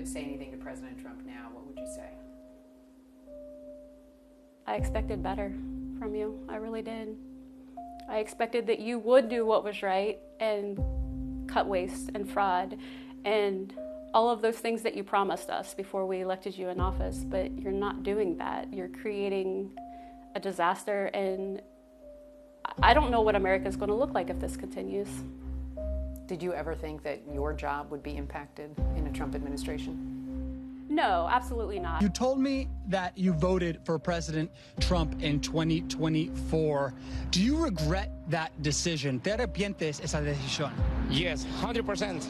to say anything to President Trump now, what would you say? I expected better from you. I really did. I expected that you would do what was right and cut waste and fraud and all of those things that you promised us before we elected you in office, but you're not doing that. You're creating a disaster, and I don't know what America's going to look like if this continues. Did you ever think that your job would be impacted in a Trump administration? No, absolutely not. You told me that you voted for President Trump in 2024. Do you regret that decision? ¿Te arrepientes esa decisión? Yes, 100%.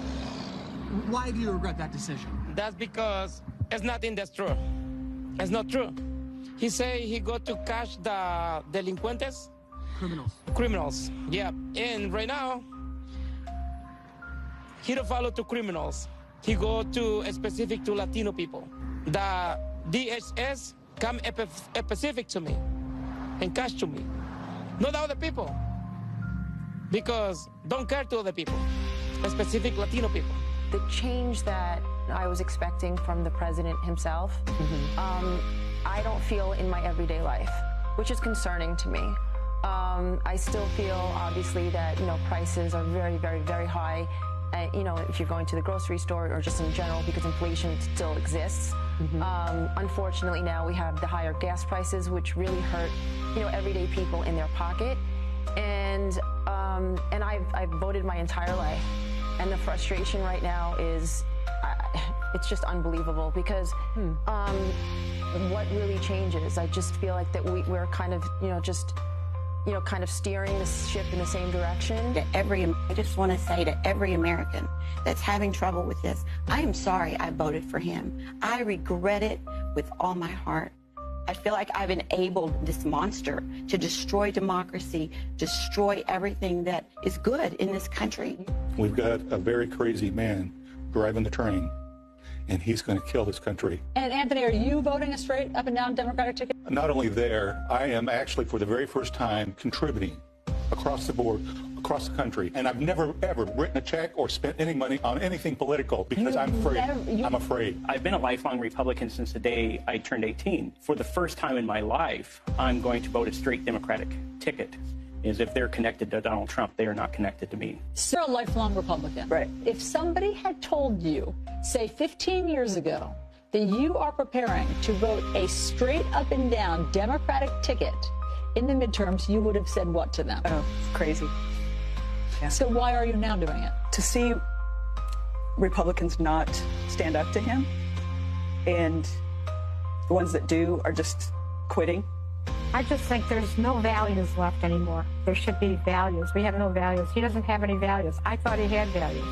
Why do you regret that decision? That's because it's nothing that's true. It's not true. He say he go to catch the delincuentes. Criminals, yeah. And right now, he don't follow to criminals. He go to specific to Latino people. The DHS come specific to me and catch to me, not other people, because don't care to other people, specific Latino people. The change that I was expecting from the president himself, I don't feel in my everyday life, which is concerning to me. I still feel, obviously, that, prices are very, very, very high. If you're going to the grocery store or just in general, because inflation still exists. Unfortunately, now we have the higher gas prices, which really hurt, everyday people in their pocket. And I've voted my entire life. And the frustration right now is, it's just unbelievable, because what really changes? I just feel like that we're kind of, kind of steering the ship in the same direction. I just want to say to every American that's having trouble with this, I am sorry I voted for him. I regret it with all my heart. I feel like I've enabled this monster to destroy democracy, destroy everything that is good in this country. We've got a very crazy man driving the train, and he's going to kill this country. And Anthony, are you voting a straight up and down Democratic ticket? Not only there, I am actually for the very first time contributing across the board, across the country. And I've never, ever written a check or spent any money on anything political because I'm afraid. I'm afraid. I've been a lifelong Republican since the day I turned 18. For the first time in my life, I'm going to vote a straight Democratic ticket. Is if they're connected to Donald Trump, they are not connected to me. So you're a lifelong Republican. Right. If somebody had told you, say 15 years ago, that you are preparing to vote a straight up and down Democratic ticket in the midterms, you would have said what to them? Oh, crazy. Yeah. So why are you now doing it? To see Republicans not stand up to him, and the ones that do are just quitting. I just think there's no values left anymore. There should be values. We have no values. He doesn't have any values. I thought he had values.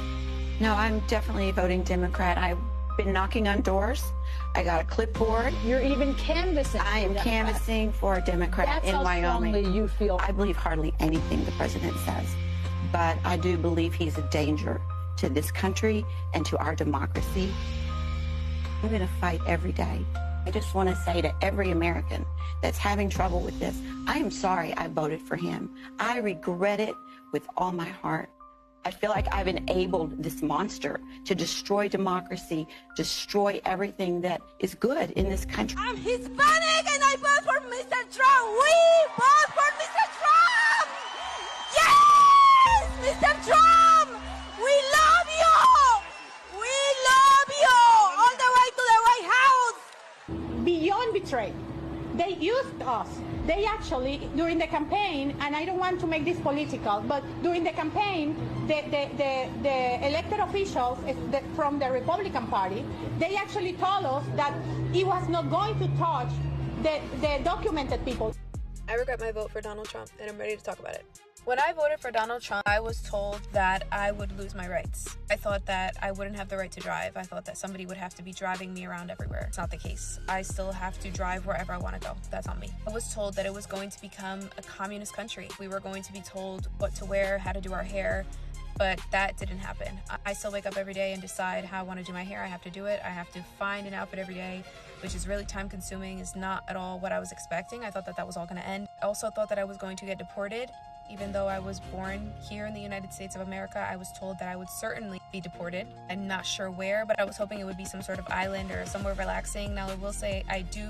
No, I'm definitely voting Democrat. I've been knocking on doors. I got a clipboard. You're even canvassing. I am canvassing for a Democrat in Wyoming. That's how strongly you feel. I believe hardly anything the president says, but I do believe he's a danger to this country and to our democracy. I'm going to fight every day. I just want to say to every American that's having trouble with this, I am sorry I voted for him. I regret it with all my heart. I feel like I've enabled this monster to destroy democracy, destroy everything that is good in this country. I'm Hispanic and I vote for Mr. Trump. We vote for Mr. Trump! Yes! Mr. Trump! We love you! We love you! All the way to the White House! Beyond betrayed. They used us. They actually, during the campaign, and I don't want to make this political, but during the campaign, the elected officials from the Republican Party, they actually told us that he was not going to touch the documented people. I regret my vote for Donald Trump, and I'm ready to talk about it. When I voted for Donald Trump, I was told that I would lose my rights. I thought that I wouldn't have the right to drive. I thought that somebody would have to be driving me around everywhere. It's not the case. I still have to drive wherever I want to go. That's on me. I was told that it was going to become a communist country. We were going to be told what to wear, how to do our hair, but that didn't happen. I still wake up every day and decide how I want to do my hair. I have to do it. I have to find an outfit every day, which is really time consuming. It's not at all what I was expecting. I thought that that was all going to end. I also thought that I was going to get deported. Even though I was born here in the United States of America, I was told that I would certainly be deported. I'm not sure where, but I was hoping it would be some sort of island or somewhere relaxing. Now, I will say I do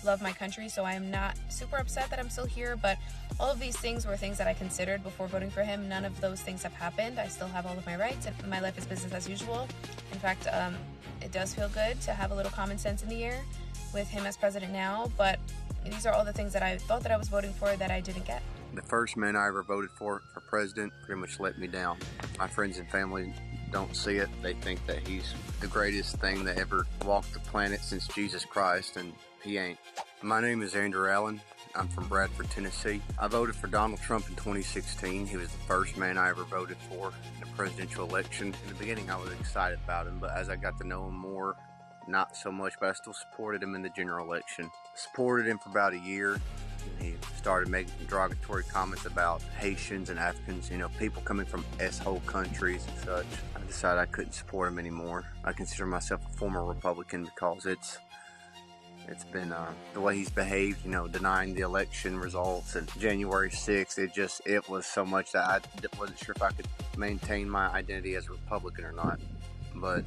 love my country, so I am not super upset that I'm still here, but all of these things were things that I considered before voting for him. None of those things have happened. I still have all of my rights, and my life is business as usual. In fact, it does feel good to have a little common sense in the air with him as president now, but these are all the things that I thought that I was voting for that I didn't get. The first man I ever voted for president pretty much let me down. My friends and family don't see it. They think that he's the greatest thing that ever walked the planet since Jesus Christ, and he ain't. My name is Andrew Allen. I'm from Bradford, Tennessee. I voted for Donald Trump in 2016. He was the first man I ever voted for in the presidential election. In the beginning, I was excited about him, but as I got to know him more, not so much, but I still supported him in the general election. Supported him for about a year. He started making derogatory comments about Haitians and Africans, you know, people coming from S-hole countries and such. I decided I couldn't support him anymore. I consider myself a former Republican because it's been the way he's behaved, you know, denying the election results and January 6th. It was so much that I wasn't sure if I could maintain my identity as a Republican or not. But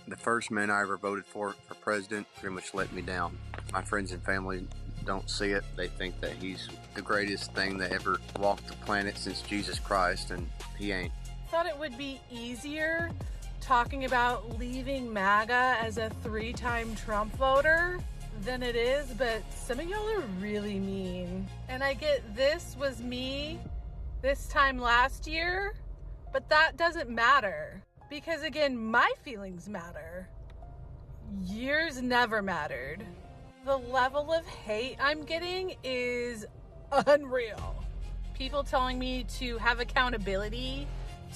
the first man I ever voted for president pretty much let me down. My friends and family don't see it. They think that he's the greatest thing that ever walked the planet since Jesus Christ, and he ain't. I thought it would be easier talking about leaving MAGA as a 3-time Trump voter than it is, but some of y'all are really mean. And I get this was me this time last year, but that doesn't matter. Because again, my feelings matter. Years never mattered. The level of hate I'm getting is unreal. People telling me to have accountability,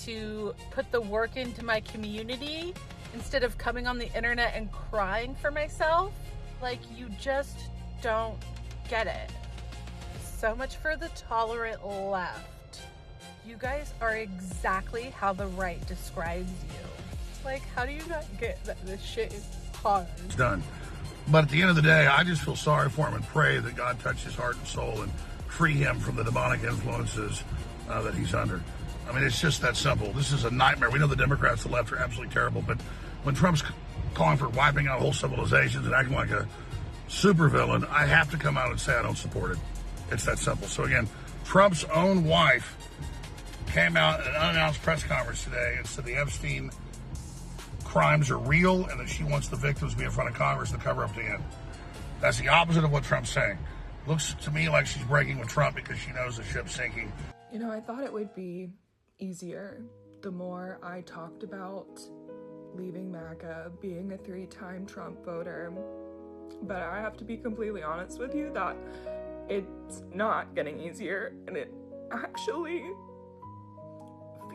to put the work into my community, instead of coming on the internet and crying for myself. Like, you just don't get it. So much for the tolerant left. You guys are exactly how the right describes you. Like, how do you not get that this shit is hard? It's done. But at the end of the day, I just feel sorry for him and pray that God touch his heart and soul and free him from the demonic influences that he's under. I mean, it's just that simple. This is a nightmare. We know the Democrats, the left, are absolutely terrible, but when Trump's calling for wiping out whole civilizations and acting like a supervillain, I have to come out and say I don't support it. It's that simple. So again, Trump's own wife came out at an unannounced press conference today and said the Epstein crimes are real and that she wants the victims to be in front of Congress to cover up the end. That's the opposite of what Trump's saying. Looks to me like she's breaking with Trump because she knows the ship's sinking. You know, I thought it would be easier the more I talked about leaving MAGA, being a 3-time Trump voter. But I have to be completely honest with you that it's not getting easier, and it actually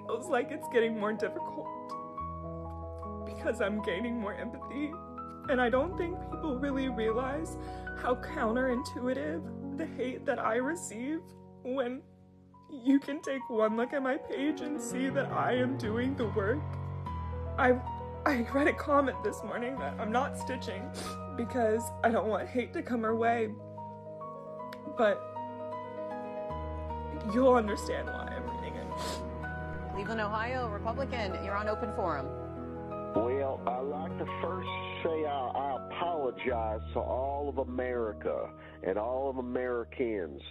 feels like it's getting more difficult because I'm gaining more empathy. And I don't think people really realize how counterintuitive the hate that I receive when you can take one look at my page and see that I am doing the work. I read a comment this morning that I'm not stitching because I don't want hate to come our way, but you'll understand why I'm reading it. Cleveland, Ohio, Republican, you're on Open Forum. Well, I'd like to first say I apologize to all of America and all of Americans.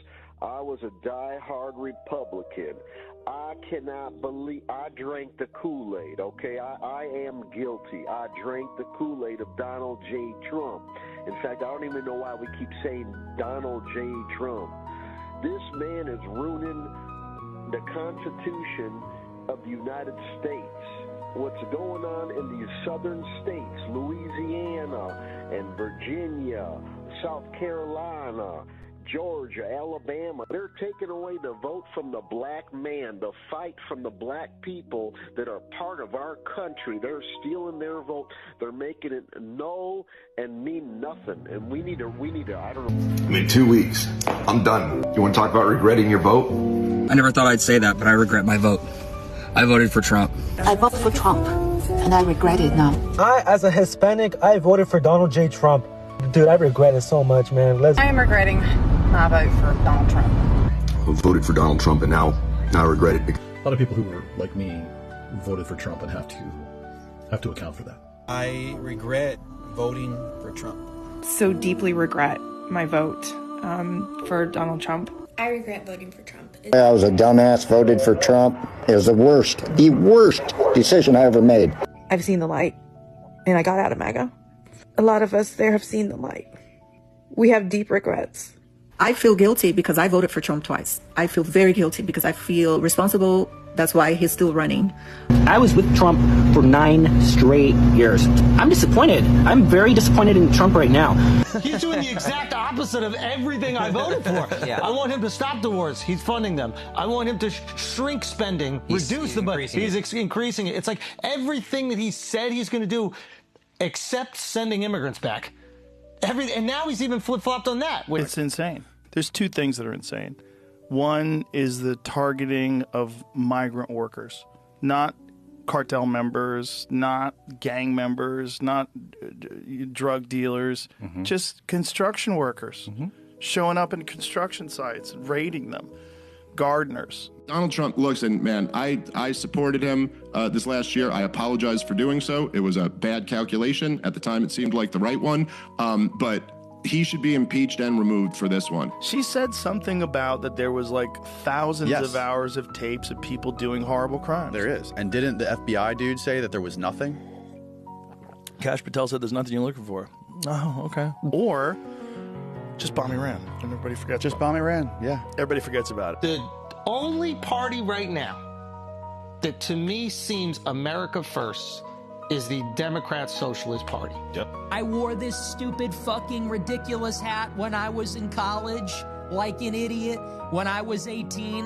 I was a die-hard Republican. I cannot believe I drank the Kool-Aid, okay? I am guilty. I drank the Kool-Aid of Donald J. Trump. In fact, I don't even know why we keep saying Donald J. Trump. This man is ruining the Constitution of the United States. What's going on in these southern states, Louisiana and Virginia, South Carolina, Georgia, Alabama, they're taking away the vote from the black man, the fight from the black people that are part of our country. They're stealing their vote. They're making it null and mean nothing. And we need to, I don't know. I mean, 2 weeks. I'm done. You want to talk about regretting your vote? I never thought I'd say that, but I regret my vote. I voted for Trump. I voted for Trump, and I regret it now. As a Hispanic, I voted for Donald J. Trump. Dude, I regret it so much, man. I am regretting my vote for Donald Trump. I voted for Donald Trump, and now I regret it. A lot of people who were like me voted for Trump and have to account for that. I regret voting for Trump. So deeply regret my vote for Donald Trump. I regret voting for Trump. I was a dumbass, voted for Trump. It was the worst decision I ever made. I've seen the light, and I got out of MAGA. A lot of us there have seen the light. We have deep regrets. I feel guilty because I voted for Trump twice. I feel very guilty because I feel responsible. That's why he's still running. I was with Trump for 9 straight years. I'm disappointed. I'm very disappointed in Trump right now. He's doing the exact opposite of everything I voted for. Yeah. I want him to stop the wars. He's funding them. I want him to shrink spending, reduce the budget. He's increasing it. It's like everything that he said he's going to do, except sending immigrants back. And now he's even flip-flopped on that. It's insane. There's 2 things that are insane. One is the targeting of migrant workers, not cartel members, not gang members, not drug dealers, just construction workers showing up in construction sites, raiding them, gardeners. Donald Trump looks, and man, I supported him this last year. I apologize for doing so. It was a bad calculation. At the time, it seemed like the right one. But he should be impeached and removed for this one. She said something about that there was like thousands of hours of tapes of people doing horrible crimes. There is. And didn't the FBI dude say that there was nothing? Kash Patel said there's nothing you're looking for. Oh, okay. Or just bomb Iran. And everybody forgets. Just bomb Iran, yeah. Everybody forgets about it. The only party right now that to me seems America first is the Democrat Socialist Party. Yep. I wore this stupid fucking ridiculous hat when I was in college, like an idiot. When I was 18,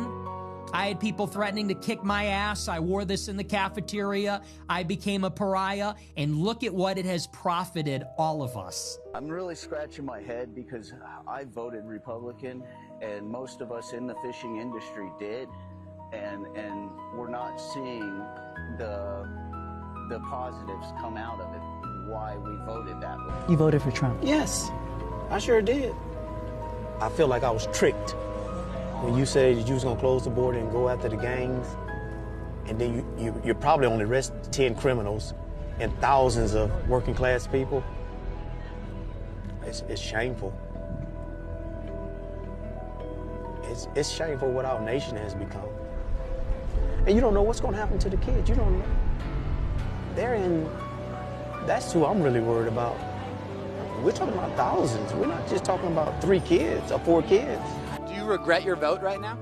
I had people threatening to kick my ass. I wore this in the cafeteria. I became a pariah, and look at what it has profited all of us. I'm really scratching my head because I voted Republican, and most of us in the fishing industry did, and we're not seeing the positives come out of it, why we voted that way. You voted for Trump? Yes, I sure did. I feel like I was tricked when you said that you was going to close the border and go after the gangs, and then you probably only arrest 10 criminals and thousands of working class people. It's shameful. It's shameful what our nation has become. And you don't know what's going to happen to the kids. You don't know. That's who I'm really worried about. We're talking about thousands. We're not just talking about 3 kids or 4 kids. Do you regret your vote right now?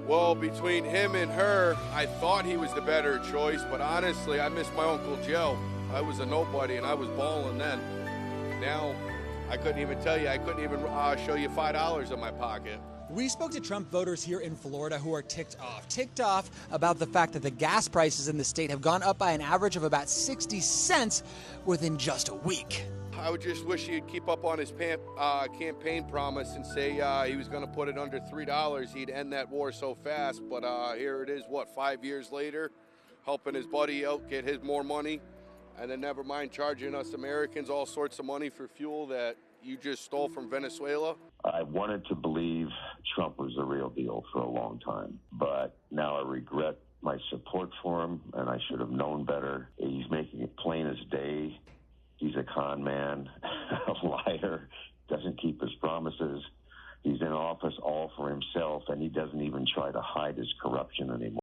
Well, between him and her, I thought he was the better choice, but honestly, I miss my Uncle Joe. I was a nobody, and I was balling then. Now, I couldn't even tell you. I couldn't even show you $5 in my pocket. We spoke to Trump voters here in Florida who are ticked off about the fact that the gas prices in the state have gone up by an average of about 60 cents within just a week. I would just wish he'd keep up on his campaign promise and say he was going to put it under $3. He'd end that war so fast, but here it is, 5 years later, helping his buddy out get his more money, and then never mind charging us Americans all sorts of money for fuel that you just stole from Venezuela. I wanted to believe Trump was the real deal for a long time, but now I regret my support for him, and I should have known better. He's making it plain as day. He's a con man, a liar, doesn't keep his promises. He's in office all for himself, and he doesn't even try to hide his corruption anymore.